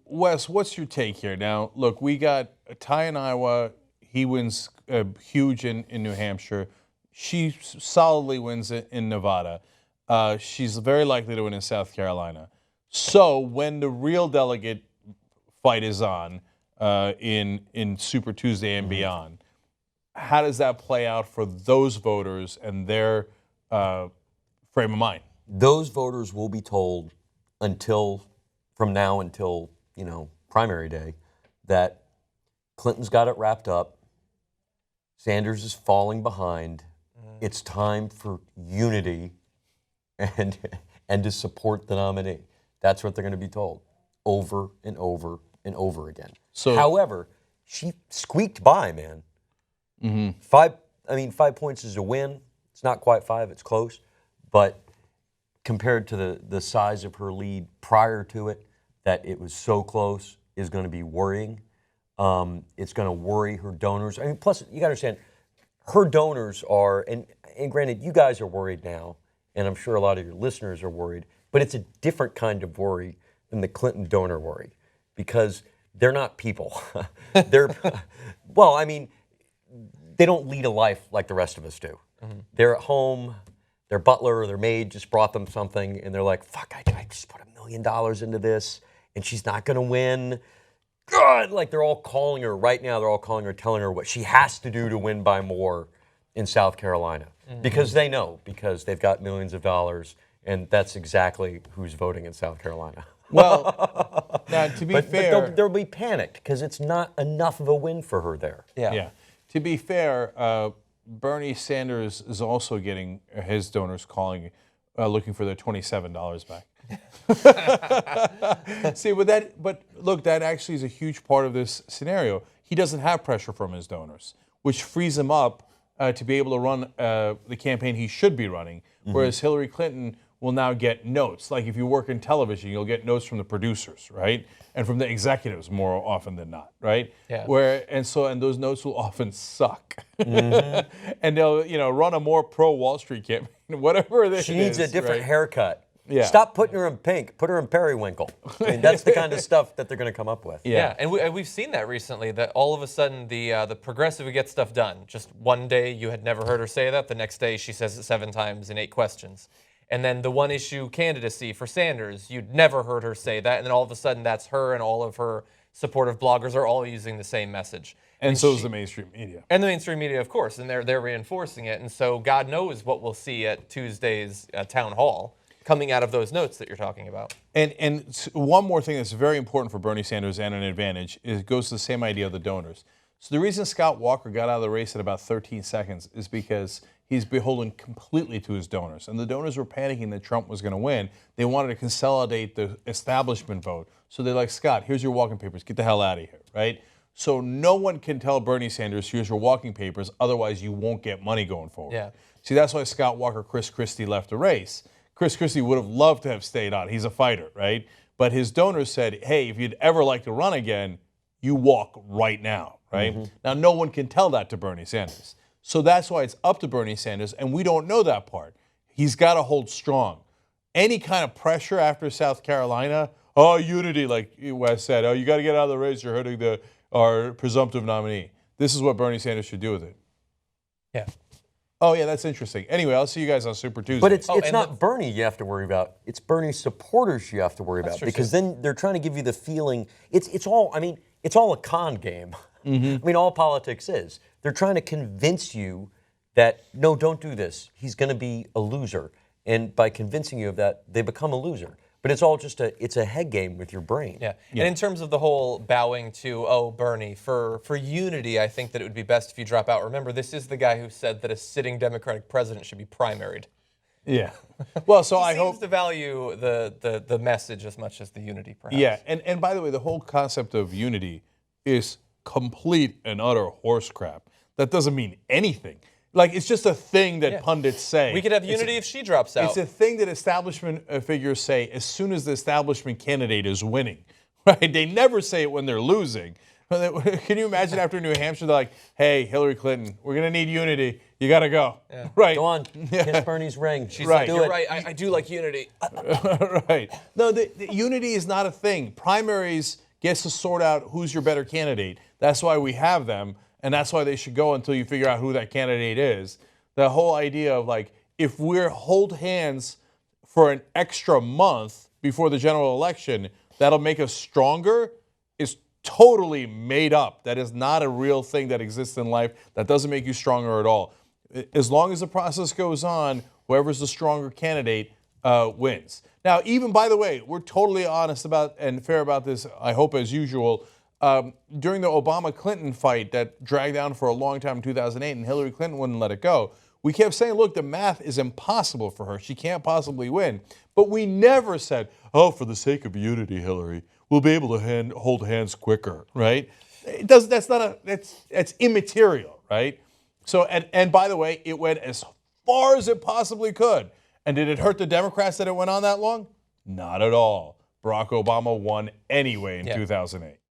Wes, what's your take here? Now, look, we got Ty in Iowa. He wins huge in New Hampshire. She solidly wins it in Nevada. She's very likely to win in South Carolina. So when the real delegate fight is on in Super Tuesday and beyond, how does that play out for those voters and their frame of mind? Those voters will be told from now until primary day that Clinton's got it wrapped up. Sanders is falling behind. It's time for unity and to support the nominee. That's what they're going to be told over and over and over again. However, she squeaked by, man. 5 points is a win. It's not quite 5, it's close. But compared to the size of her lead prior to it, that it was so close is going to be worrying. It's going to worry her donors. Plus, you got to understand, her donors are, and granted, you guys are worried now, and I'm sure a lot of your listeners are worried, but it's a different kind of worry than the Clinton donor worry, because they're not people. They don't lead a life like the rest of us do. They're at home, their butler or their maid just brought them something, and they're like, fuck, I just put $1 million into this, and she's not going to win. God, like they're all calling her right now. They're all calling her, telling her what she has to do to win by more in South Carolina, because they know, because they've got millions of dollars, and that's exactly who's voting in South Carolina. Well, now to be fair, but they'll be panicked because it's not enough of a win for her there. Yeah. To be fair, Bernie Sanders is also getting his donors calling, looking for their $27 back. See, but look, that actually is a huge part of this scenario. He doesn't have pressure from his donors, which frees him up to be able to run the campaign he should be running. Whereas Hillary Clinton will now get notes. Like if you work in television, you'll get notes from the producers, right? And from the executives more often than not, right? Yeah. And those notes will often suck. And they'll run a more pro Wall Street campaign, whatever it is. She needs a different haircut. Yeah. Stop putting her in pink. Put her in periwinkle. That's the kind of stuff that they're going to come up with. Yeah, and we've seen that recently, that all of a sudden the progressive who gets stuff done. Just one day you had never heard her say that. The next day she says it 7 times in 8 questions. And then the one issue candidacy for Sanders, you'd never heard her say that. And then all of a sudden that's her, and all of her supportive bloggers are all using the same message. And so is the mainstream media. And the mainstream media, of course, and they're reinforcing it. And so God knows what we'll see at Tuesday's town hall coming out of those notes that you're talking about. And one more thing that's very important for Bernie Sanders and an advantage is it goes to the same idea of the donors. So the reason Scott Walker got out of the race at about 13 seconds is because he's beholden completely to his donors. And the donors were panicking that Trump was going to win. They wanted to consolidate the establishment vote. So they're like, Scott, here's your walking papers. Get the hell out of here, right? So no one can tell Bernie Sanders, here's your walking papers, otherwise you won't get money going forward. Yeah. See, that's why Scott Walker, Chris Christie left the race. Chris Christie would have loved to have stayed on. He's a fighter, right? But his donors said, hey, if you'd ever like to run again, you walk right now, right? Now, no one can tell that to Bernie Sanders. So that's why it's up to Bernie Sanders, and we don't know that part. He's got to hold strong. Any kind of pressure after South Carolina, unity, like Wes said, you got to get out of the race, you're hurting our presumptive nominee. This is what Bernie Sanders should do with it. Yeah. Oh, yeah, that's interesting. Anyway, I'll see you guys on Super Tuesday. But it's not Bernie you have to worry about. It's Bernie supporters you have to worry about. Because then they're trying to give you the feeling, it's all a con game. All politics is. They're trying to convince you that, no, don't do this. He's going to be a loser. And by convincing you of that, they become a loser. But it's all just a head game with your brain. Yeah. And in terms of the whole bowing to, Bernie, for unity, I think that it would be best if you drop out. Remember, this is the guy who said that a sitting Democratic president should be primaried. Yeah. Well, so I hope seems to value the message as much as the unity, perhaps. Yeah. And by the way, the whole concept of unity is complete and utter horse crap. That doesn't mean anything. Like, it's just a thing that pundits say. We could have unity if she drops out. It's a thing that establishment figures say as soon as the establishment candidate is winning, right? They never say it when they're losing. Can you imagine after New Hampshire, they're like, hey, Hillary Clinton, we're going to need unity. You got to go. Yeah. Right. Go on. Kiss Bernie's ring. She's like, you're right. I do like unity. Right. No, the unity is not a thing. Primaries gets to sort out who's your better candidate. That's why we have them, and that's why they should go until you figure out who that candidate is. The whole idea of like, if we're hold hands for an extra month before the general election, that'll make us stronger, is totally made up. That is not a real thing that exists in life. That doesn't make you stronger at all. As long as the process goes on, whoever's the stronger candidate wins. Now, even, by the way, we're totally honest about and fair about this, I hope, as usual. During the Obama-Clinton fight that dragged on for a long time in 2008 and Hillary Clinton wouldn't let it go, we kept saying, look, the math is impossible for her. She can't possibly win. But we never said, oh, for the sake of unity, Hillary, we'll be able to hold hands quicker, right? It does. That's immaterial, right? So, and by the way, it went as far as it possibly could. And did it hurt the Democrats that it went on that long? Not at all. Barack Obama won anyway in 2008.